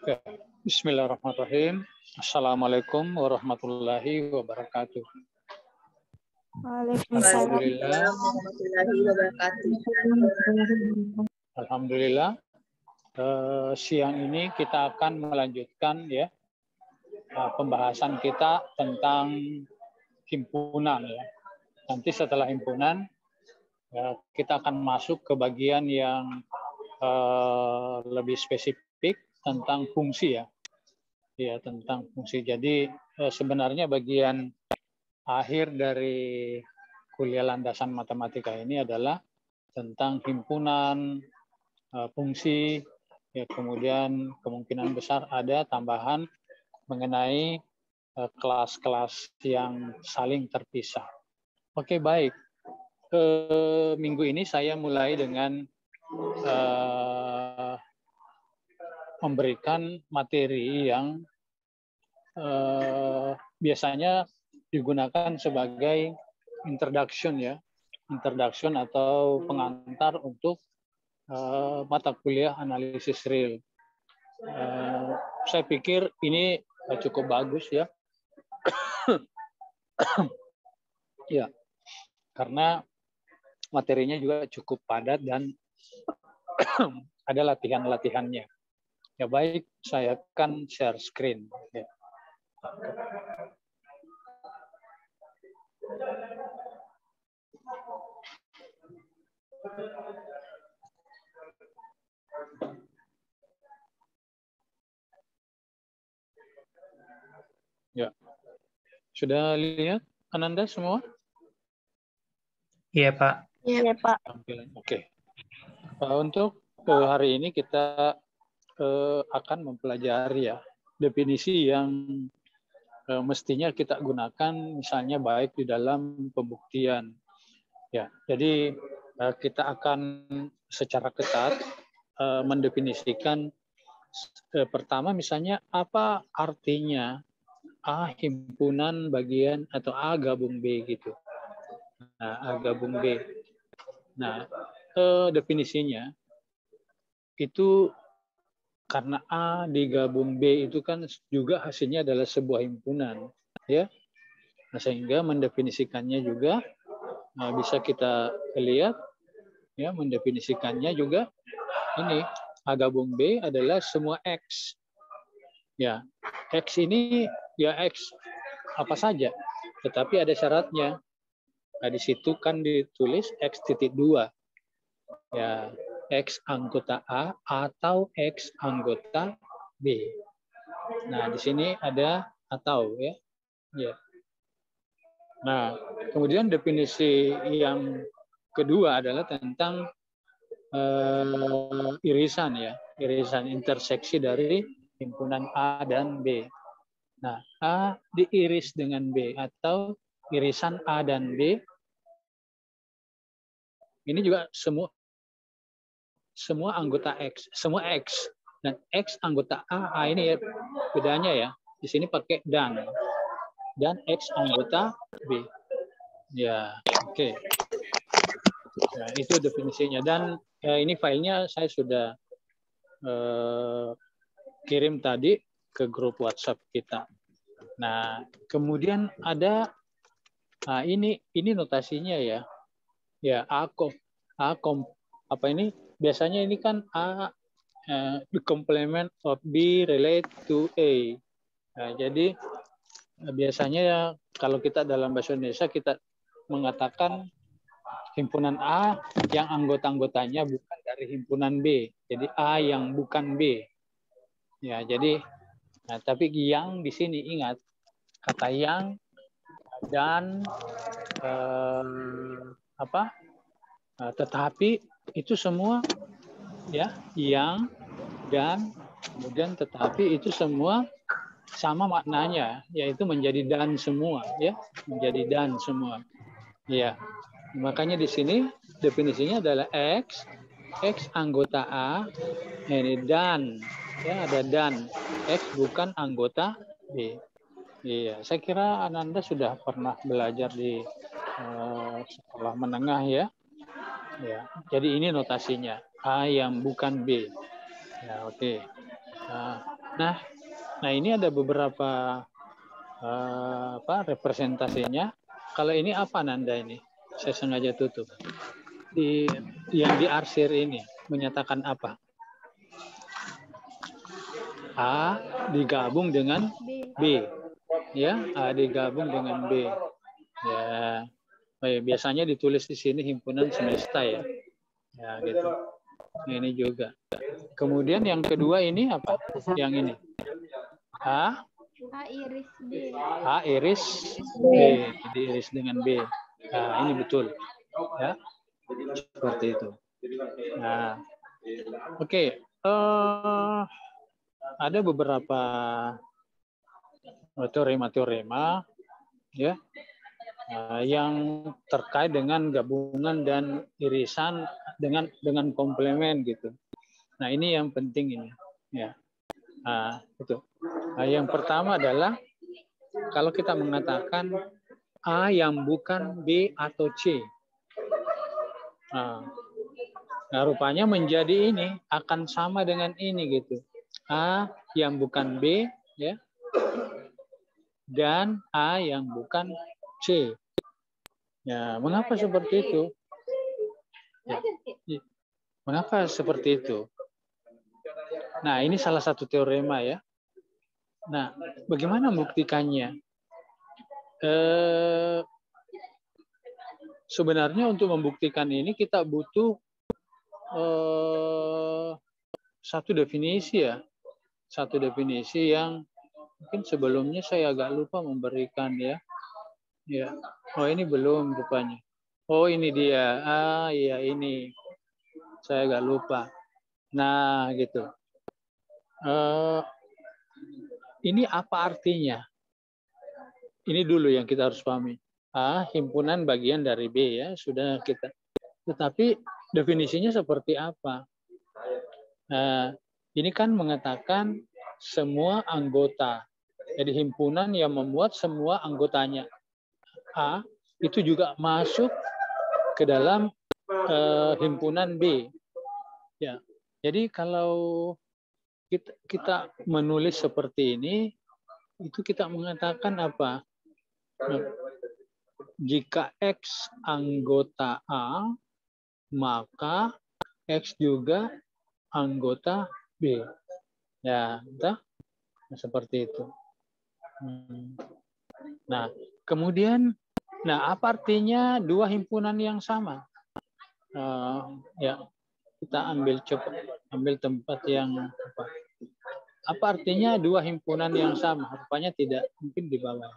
Oke. Bismillahirrahmanirrahim. Assalamualaikum warahmatullahi wabarakatuh. Waalaikumsalam warahmatullahi wabarakatuh. Alhamdulillah. Siang ini kita akan melanjutkan ya pembahasan kita tentang himpunan ya. Nanti setelah himpunan kita akan masuk ke bagian yang lebih spesifik tentang fungsi ya. Ya, tentang fungsi. Jadi sebenarnya bagian akhir dari kuliah landasan matematika ini adalah tentang himpunan, fungsi, ya, kemudian kemungkinan besar ada tambahan mengenai kelas-kelas yang saling terpisah. Oke, baik. Minggu ini saya mulai dengan memberikan materi yang biasanya digunakan sebagai introduction ya, introduction atau pengantar untuk mata kuliah analisis real. Saya pikir ini cukup bagus ya, ya, karena materinya juga cukup padat dan ada latihan-latihannya. Ya baik, saya akan share screen. Ya. Ya, sudah lihat Ananda semua? Iya Pak. Iya Pak. Oke. Untuk hari ini kita akan mempelajari ya definisi yang mestinya kita gunakan misalnya baik di dalam pembuktian. Ya, jadi kita akan secara ketat mendefinisikan pertama misalnya apa artinya A himpunan bagian atau A gabung B gitu. Nah, A gabung B. Nah, definisinya itu karena A digabung B itu kan juga hasilnya adalah sebuah himpunan, ya. Nah, sehingga mendefinisikannya juga bisa kita lihat, ya, mendefinisikannya juga ini A gabung B adalah semua X, ya. X ini ya X apa saja, tetapi ada syaratnya. Nah, di situ kan ditulis X.2, ya. X anggota A atau X anggota B. Nah, di sini ada atau ya. Ya. Nah, kemudian definisi yang kedua adalah tentang irisan ya, irisan interseksi dari himpunan A dan B. Nah, A diiris dengan B atau irisan A dan B. Ini juga semua anggota X, semua X dan X anggota A ini ya bedanya ya. Di sini pakai dan X anggota B. Ya, oke. Nah, itu definisinya dan ini filenya saya sudah kirim tadi ke grup WhatsApp kita. Nah, kemudian ada ini notasinya ya. Ya, apa ini? Biasanya ini kan A the complement of B relate to A. Nah, jadi biasanya kalau kita dalam bahasa Indonesia kita mengatakan himpunan A yang anggota-anggotanya bukan dari himpunan B. Jadi A yang bukan B. Ya, jadi tapi yang di sini ingat kata yang dan tetapi itu semua ya, yang dan kemudian tetapi itu semua sama maknanya, yaitu menjadi dan semua ya, menjadi dan semua. Ya. Makanya di sini definisinya adalah X anggota A ini dan ya, ada dan X bukan anggota B. Iya, saya kira Ananda sudah pernah belajar di sekolah menengah ya. Ya, jadi ini notasinya A yang bukan B. Ya, oke. Nah, ini ada beberapa representasinya. Kalau ini apa Nanda ini? Saya sengaja tutup. Yang diarsir ini menyatakan apa? A digabung dengan B. Ya, A digabung dengan B. Ya, biasanya ditulis di sini himpunan semesta ya. Ya, gitu. Ini juga. Kemudian yang kedua ini apa? Yang ini. A iris B. A iris B. Diiris dengan B. Nah, ini betul. Ya. Seperti itu. Nah, oke. Ada beberapa teorema-teorema ya yang terkait dengan gabungan dan irisan dengan komplemen gitu. Nah, ini yang penting ini ya. Itu. Yang pertama adalah kalau kita mengatakan A yang bukan B atau C. Nah, rupanya menjadi ini akan sama dengan ini gitu. A yang bukan B ya. Dan A yang bukan C. Ya, mengapa seperti itu? Ya. Mengapa seperti itu? Nah, ini salah satu teorema ya. Nah, bagaimana membuktikannya? Sebenarnya untuk membuktikan ini kita butuh satu definisi ya. Satu definisi yang mungkin sebelumnya saya agak lupa memberikan ya. Ya. Oh, ini belum rupanya. Oh, ini dia. Iya ini. Saya agak lupa. Nah, gitu. Ini apa artinya? Ini dulu yang kita harus pahami. A, himpunan bagian dari B ya, sudah kita. Tetapi definisinya seperti apa? Ini kan mengatakan semua anggota. Jadi himpunan yang memuat semua anggotanya. A, itu juga masuk ke dalam himpunan B. Ya. Jadi kalau kita menulis seperti ini, itu kita mengatakan apa? Jika X anggota A, maka X juga anggota B. Ya, entah? Seperti itu. Nah, kemudian, apa artinya dua himpunan yang sama? Ya, kita ambil tempat yang apa artinya dua himpunan yang sama? Rupanya tidak, mungkin di bawah.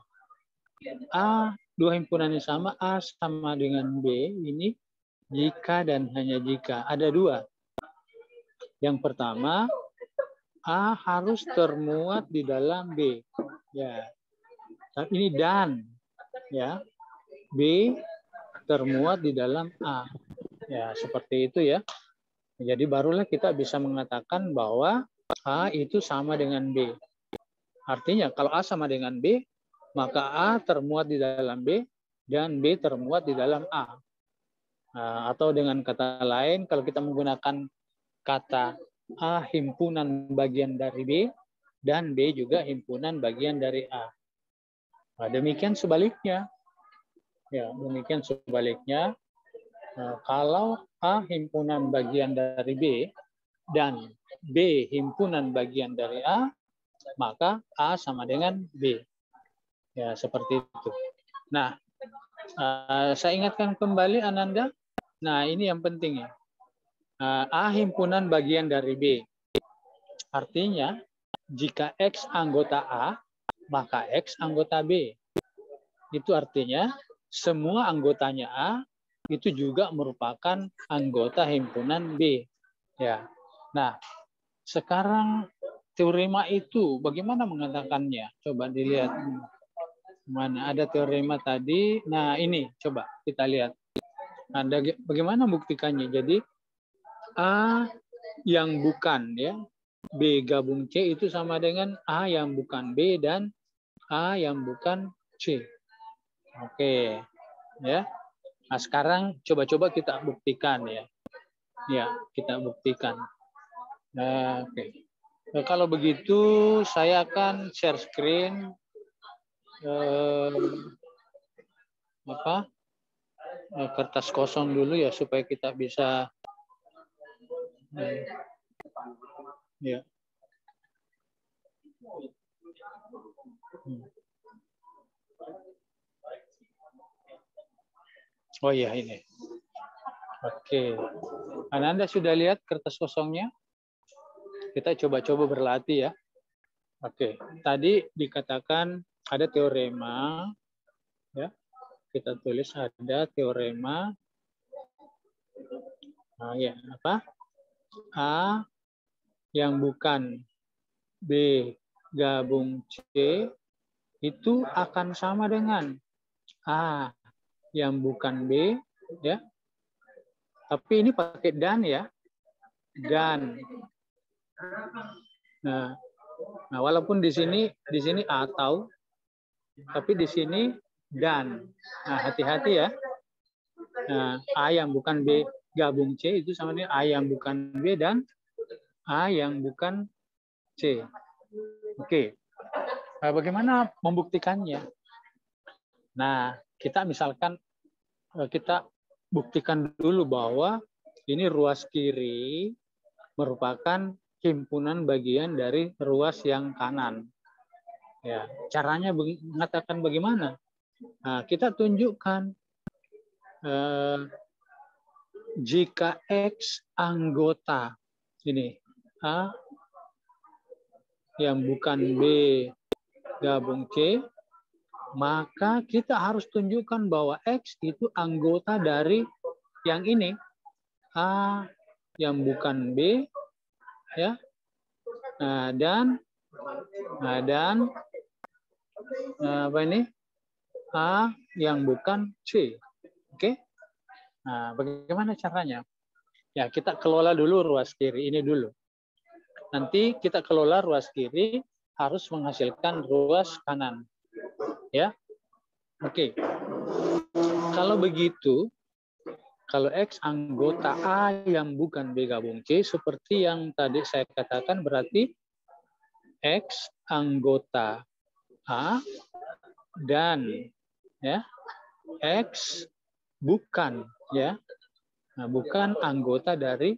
A, dua himpunan yang sama, A sama dengan B, ini jika dan hanya jika. Ada dua. Yang pertama, A harus termuat di dalam B. Ya. Ini dan. Ya. B termuat di dalam A. Ya, seperti itu ya. Jadi barulah kita bisa mengatakan bahwa A itu sama dengan B. Artinya kalau A sama dengan B, maka A termuat di dalam B dan B termuat di dalam A. Atau dengan kata lain, kalau kita menggunakan kata A himpunan bagian dari B dan B juga himpunan bagian dari A. Demikian sebaliknya. Ya, demikian sebaliknya. Kalau A himpunan bagian dari B dan B himpunan bagian dari A, maka A sama dengan B. Ya, seperti itu. Nah, saya ingatkan kembali Ananda. Nah, ini yang penting ya. A himpunan bagian dari B. Artinya, jika X anggota A, maka X anggota B. Itu artinya, semua anggotanya A itu juga merupakan anggota himpunan B. Ya. Nah, sekarang teorema itu bagaimana mengatakannya? Coba dilihat. Mana ada teorema tadi? Nah, ini coba kita lihat. Ada bagaimana buktikannya? Jadi A yang bukan ya, B gabung C itu sama dengan A yang bukan B dan A yang bukan C. Oke. Ya. Nah, sekarang coba-coba kita buktikan ya. Ya, kita buktikan. Nah, oke. Nah, kalau begitu saya akan share screen kertas kosong dulu ya supaya kita bisa ya. Oh iya ini. Oke. Anda sudah lihat kertas kosongnya? Kita coba-coba berlatih ya. Oke. Tadi dikatakan ada teorema ya. Kita tulis ada teorema. Nah, ya, apa? A yang bukan B gabung C itu akan sama dengan A yang bukan B ya. Tapi ini pakai dan ya. Dan. Nah, walaupun di sini atau tapi di sini dan. Nah, hati-hati ya. Nah, A yang bukan B gabung C itu sama dengan A yang bukan B dan A yang bukan C. Oke. Nah, bagaimana membuktikannya? Nah, kita misalkan kita buktikan dulu bahwa ini ruas kiri merupakan himpunan bagian dari ruas yang kanan. Ya, caranya mengatakan bagaimana? Nah, kita tunjukkan jika X anggota ini A yang bukan B gabung C, maka kita harus tunjukkan bahwa X itu anggota dari yang ini A yang bukan B ya. Dan apa ini? A yang bukan C. Oke? Nah, bagaimana caranya? Ya, kita kelola dulu ruas kiri ini dulu. Nanti kita kelola ruas kiri harus menghasilkan ruas kanan. Ya. Oke. Kalau begitu, kalau X anggota A yang bukan B gabung C, seperti yang tadi saya katakan, berarti X anggota A dan ya X bukan ya, nah, bukan anggota dari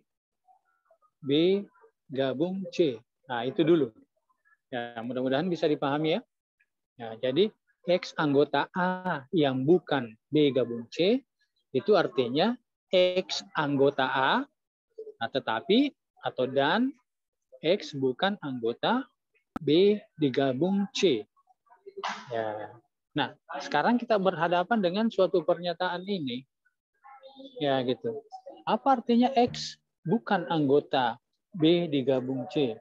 B gabung C. Nah, itu dulu. Ya, mudah-mudahan bisa dipahami ya. Nah, jadi X anggota A yang bukan B gabung C itu artinya X anggota A, nah, tetapi atau dan X bukan anggota B digabung C. Ya. Nah, sekarang kita berhadapan dengan suatu pernyataan ini. Ya, gitu. Apa artinya X bukan anggota B digabung C?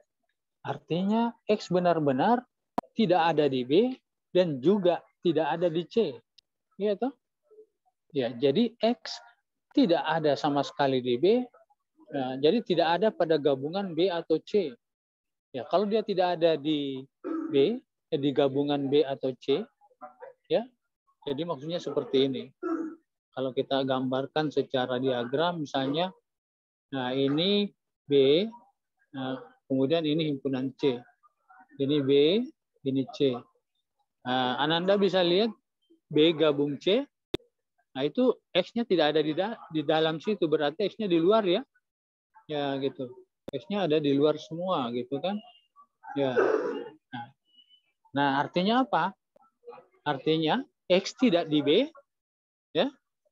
Artinya X benar-benar tidak ada di B dan juga tidak ada di C. Iya toh? Ya, jadi X tidak ada sama sekali di B. Ya, jadi tidak ada pada gabungan B atau C. Ya, kalau dia tidak ada di B, di gabungan B atau C, ya, jadi maksudnya seperti ini. Kalau kita gambarkan secara diagram, misalnya, nah ini B, nah, kemudian ini himpunan C. Ini B, ini C. Nah, Ananda bisa lihat B gabung C, nah itu X-nya tidak ada di dalam situ, berarti X-nya di luar ya. Ya gitu. X-nya ada di luar semua gitu kan. Ya. Nah, artinya apa? Artinya X tidak di B ya,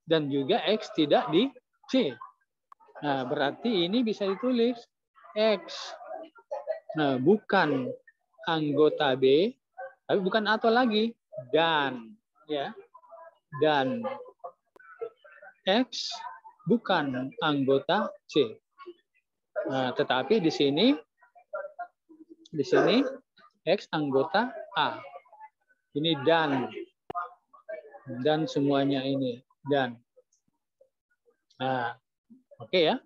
dan juga X tidak di C. Nah, berarti ini bisa ditulis X. Nah, bukan anggota B, tapi bukan atau lagi, dan ya. Dan X bukan anggota C. Nah, tetapi di sini X anggota A. Ini dan semuanya ini dan. Nah, oke ya.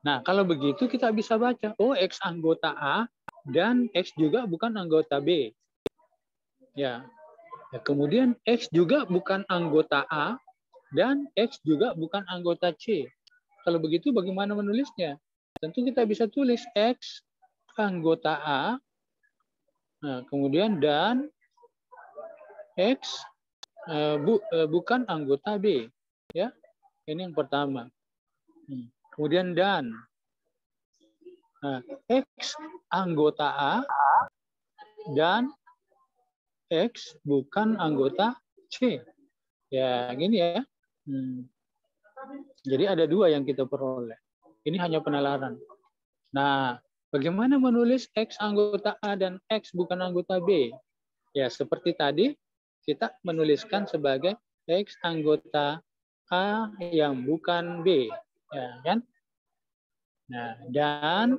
Nah, kalau begitu kita bisa baca, oh X anggota A dan X juga bukan anggota B. Ya. Kemudian X juga bukan anggota A dan X juga bukan anggota C. Kalau begitu bagaimana menulisnya? tentu kita bisa tulis X anggota A, nah, kemudian dan X bukan anggota B. Ya, ini yang pertama. Kemudian dan nah, X anggota A dan X bukan anggota C. Ya, gini ya. Jadi ada dua yang kita peroleh. Ini hanya penalaran. Nah, bagaimana menulis X anggota A dan X bukan anggota B? Ya, seperti tadi, kita menuliskan sebagai X anggota A yang bukan B. Ya, kan? Nah, dan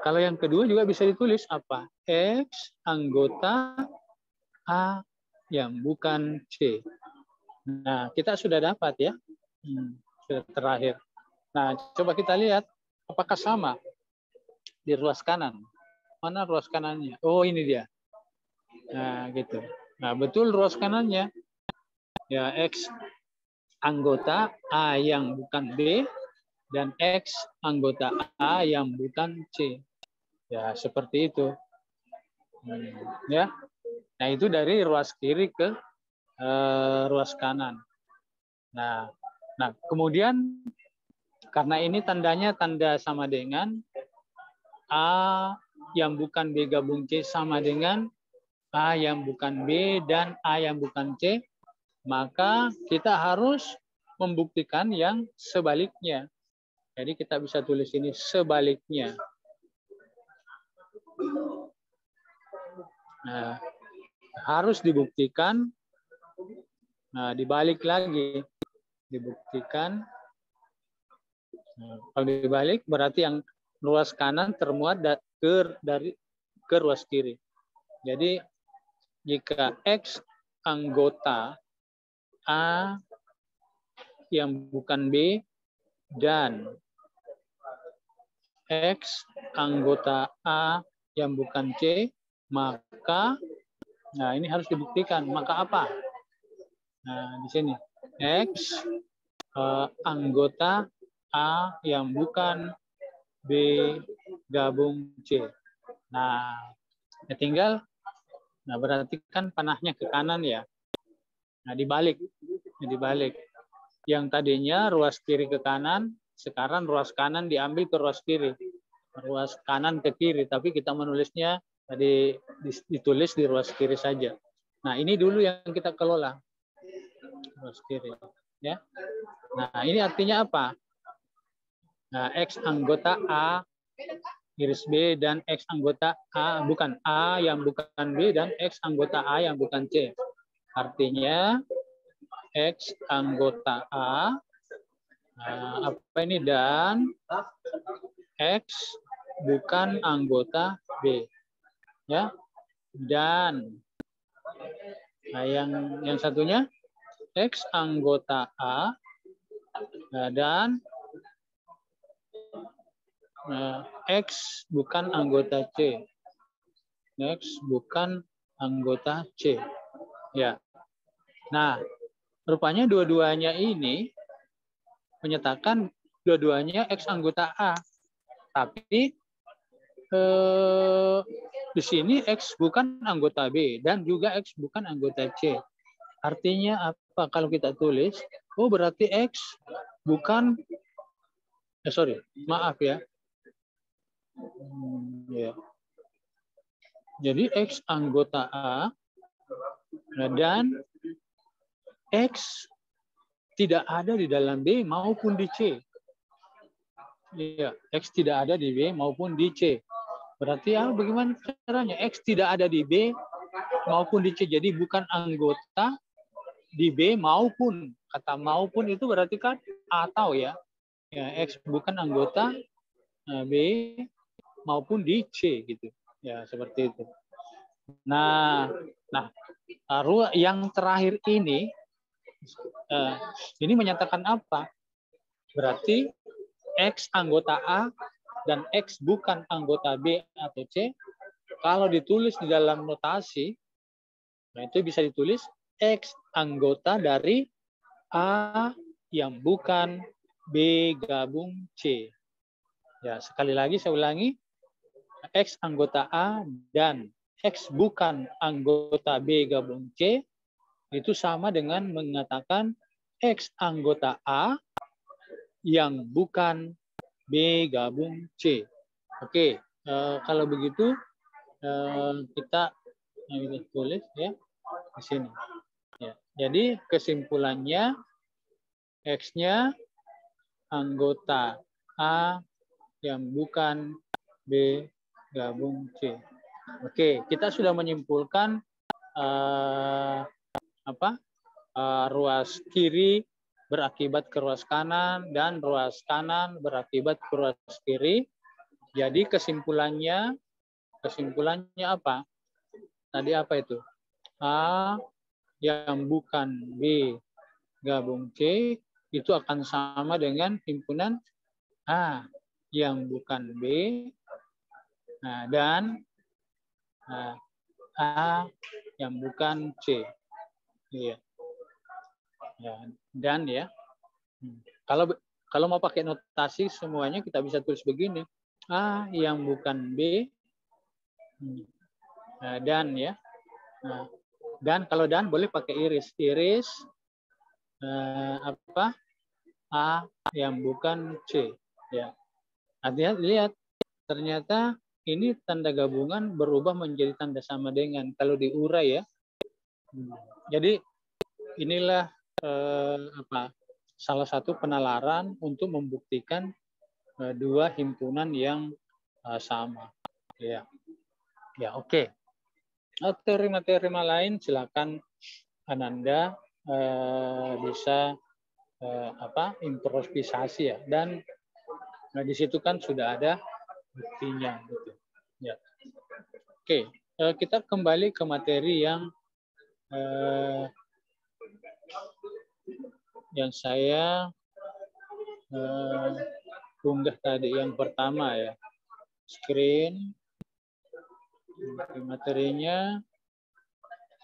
kalau yang kedua juga bisa ditulis apa? X anggota A yang bukan C. Nah, kita sudah dapat ya. Sudah terakhir. Nah, coba kita lihat apakah sama di ruas kanan. Mana ruas kanannya? Oh, ini dia. Nah, gitu. Nah, betul ruas kanannya. Ya, X anggota A yang bukan B dan X anggota A yang bukan C. Ya, seperti itu. Ya. Nah, itu dari ruas kiri ke ruas kanan. Nah, kemudian karena ini tandanya tanda sama dengan A yang bukan B gabung C sama dengan A yang bukan B dan A yang bukan C, maka kita harus membuktikan yang sebaliknya. Jadi kita bisa tulis ini sebaliknya. Nah, harus dibuktikan. Nah, dibalik lagi. Dibuktikan. Nah, kalau dibalik berarti yang ruas kanan termuat ke ruas kiri. Jadi jika X anggota A yang bukan B dan X anggota A yang bukan C, maka nah ini harus dibuktikan. Maka apa? Nah, di sini X anggota A yang bukan B gabung C. Nah, ya tinggal berarti kan panahnya ke kanan ya. Nah, dibalik. Yang tadinya ruas kiri ke kanan, sekarang ruas kanan diambil ke ruas kiri. Ruas kanan ke kiri, tapi kita menulisnya tadi ditulis di ruas kiri saja. Nah, ini dulu yang kita kelola. Ruas kiri, ya. Nah, ini artinya apa? Nah, X anggota A iris B dan X anggota A bukan A yang bukan B dan X anggota A yang bukan C. Artinya X anggota A apa ini dan X bukan anggota B. Ya. Dan yang satunya X anggota A dan X bukan anggota C. X bukan anggota C. Ya. Nah, rupanya dua-duanya ini menyatakan dua-duanya X anggota A. Tapi di sini X bukan anggota B dan juga X bukan anggota C. Artinya apa kalau kita tulis? Oh, berarti X bukan maaf ya. Ya. Jadi X anggota A dan X tidak ada di dalam B maupun di C. Iya, X tidak ada di B maupun di C. Berarti bagaimana caranya? X tidak ada di B maupun di C. Jadi bukan anggota di B maupun. Kata maupun itu berarti kan atau ya. X bukan anggota B maupun di C gitu. Ya, seperti itu. Nah, yang terakhir ini menyatakan apa? Berarti X anggota A dan X bukan anggota B atau C, kalau ditulis di dalam notasi, nah itu bisa ditulis X anggota dari A yang bukan B gabung C. Ya, sekali lagi saya ulangi. X anggota A dan X bukan anggota B gabung C itu sama dengan mengatakan X anggota A yang bukan B gabung C. Oke, kalau begitu kita tulis ya di sini. Ya, jadi kesimpulannya X-nya anggota A yang bukan B gabung C. Oke, kita sudah menyimpulkan ruas kiri berakibat ke ruas kanan dan ruas kanan berakibat ke ruas kiri. Jadi kesimpulannya apa? Tadi apa itu? A yang bukan B gabung C itu akan sama dengan himpunan A yang bukan B dan A yang bukan C. Iya. Ya, dan ya. Kalau mau pakai notasi semuanya kita bisa tulis begini. A yang bukan B dan ya. Dan kalau dan boleh pakai iris. Iris A yang bukan C. Ya. Artinya lihat ternyata ini tanda gabungan berubah menjadi tanda sama dengan kalau diurai ya. Jadi inilah salah satu penalaran untuk membuktikan dua himpunan yang sama. Ya, ya oke. Teori-teori lain silakan Ananda bisa improvisasi ya, dan di situ kan sudah ada buktinya gitu. Ya. Oke, kita kembali ke materi yang saya unggah tadi yang pertama ya. Screen materinya.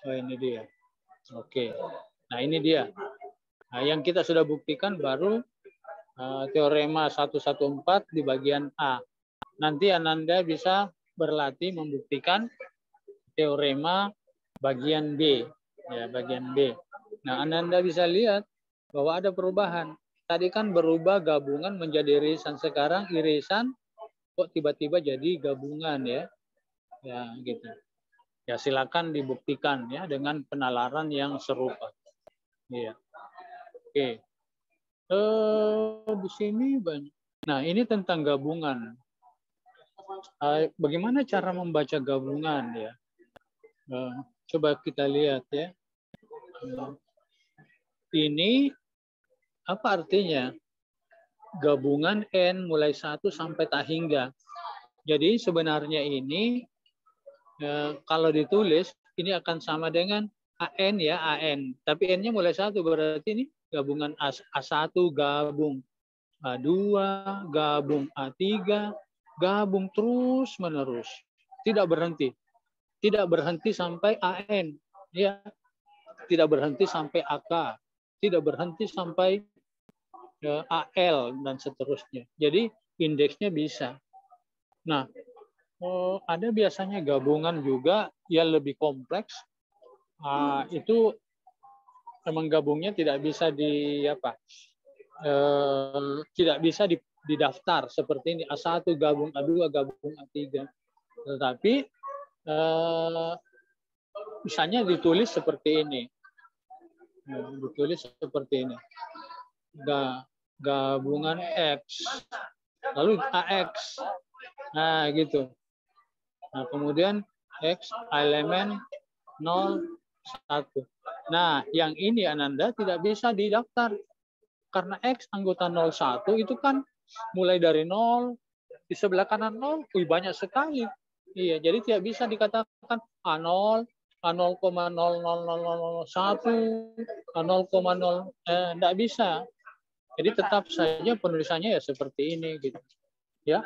Oh, ini dia. Oke. Nah, ini dia. Nah, yang kita sudah buktikan baru teorema 114 di bagian A. Nanti Ananda bisa berlatih membuktikan teorema bagian B. Ya, bagian B. Nah, Ananda bisa lihat bahwa ada perubahan. Tadi kan berubah gabungan menjadi irisan. Sekarang irisan kok tiba-tiba jadi gabungan ya. Ya, gitu. Ya, silakan dibuktikan ya dengan penalaran yang serupa. Iya. Oke. Di sini banyak. Nah, ini tentang gabungan. Bagaimana cara membaca gabungan ya? Coba kita lihat ya. Ini apa artinya? Gabungan N mulai 1 sampai tak hingga. Jadi sebenarnya ini kalau ditulis ini akan sama dengan AN ya, AN. Tapi N-nya mulai 1 berarti ini gabungan A1 gabung A2 gabung A3 gabung terus menerus. Tidak berhenti. Tidak berhenti sampai AN ya. Tidak berhenti sampai AK. Tidak berhenti sampai AL dan seterusnya. Jadi indeksnya bisa. Nah, ada biasanya gabungan juga yang lebih kompleks. Itu memang gabungnya tidak bisa tidak bisa didaftar seperti ini A1 gabung A2 gabung A3. Tetapi misalnya ditulis seperti ini. Ditulis seperti ini. Gabungan X. Lalu AX. Nah, gitu. Nah, kemudian X elemen 0, 1. Nah, yang ini Ananda tidak bisa didaftar. Karena X anggota 01 itu kan mulai dari 0, di sebelah kanan 0, banyak sekali. Iya, jadi tidak bisa dikatakan A0, A0,00001, A0,0, tidak bisa. Jadi tetap saja penulisannya ya seperti ini gitu. Ya.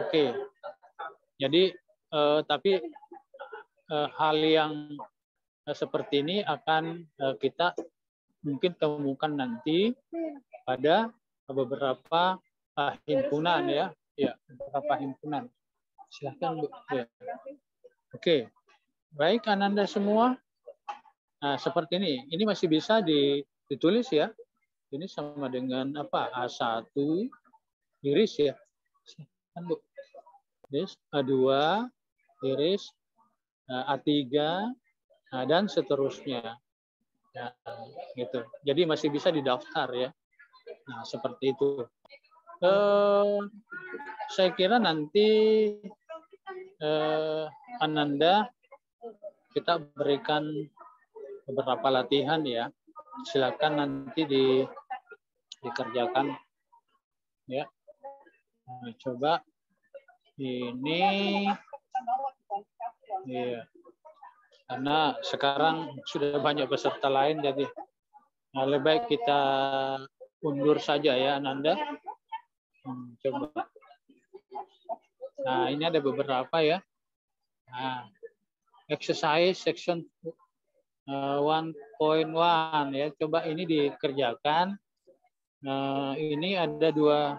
Oke. Jadi tapi hal yang seperti ini akan kita mungkin temukan nanti pada beberapa himpunan ya. Ya, beberapa himpunan. Silahkan Bu. Ya. Oke. Baik Ananda semua. Nah, seperti ini. Ini masih bisa ditulis ya. Ini sama dengan apa? A1 iris ya. Silahkan Bu. Iris A2 iris A3 dan seterusnya. Ya, gitu. Jadi masih bisa didaftar ya. Nah, seperti itu. Saya kira nanti Ananda kita berikan beberapa latihan ya. Silakan nanti dikerjakan ya. Nah, coba ini ya. Karena sekarang sudah banyak peserta lain, jadi lebih baik kita undur saja ya Ananda. Coba. Nah, ini ada beberapa ya. Nah, exercise section 1.1 ya. Coba ini dikerjakan. Ini ada dua.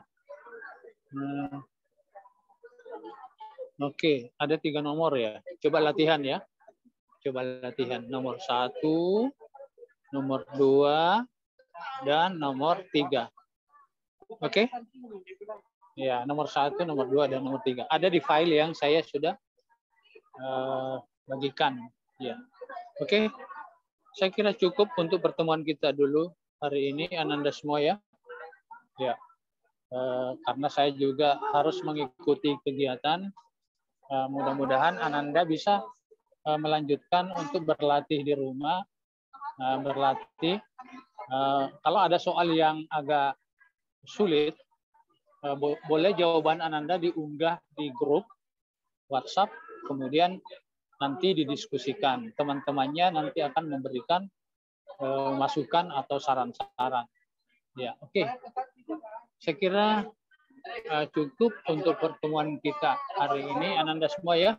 Oke, ada 3 nomor ya. Coba latihan ya. Coba latihan nomor 1, nomor 2, dan nomor 3. Oke? Ya, nomor 1, nomor 2, dan nomor 3. Ada di file yang saya sudah bagikan. Ya. Oke? Saya kira cukup untuk pertemuan kita dulu hari ini, Ananda semua ya. Ya. Karena saya juga harus mengikuti kegiatan. Mudah-mudahan Ananda bisa melanjutkan untuk berlatih di rumah, berlatih. Kalau ada soal yang agak sulit, boleh jawaban Ananda diunggah di grup WhatsApp, kemudian nanti didiskusikan. Teman-temannya nanti akan memberikan masukan atau saran-saran. Ya, oke. Saya kira cukup untuk pertemuan kita hari ini, Ananda semua ya.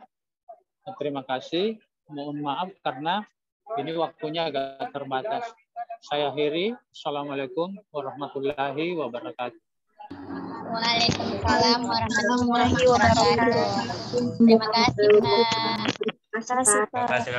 Terima kasih. Mohon maaf karena ini waktunya agak terbatas. Saya akhiri. Assalamualaikum warahmatullahi wabarakatuh. Waalaikumsalam warahmatullahi wabarakatuh. Terima kasih, Pak. Terima kasih, Pak.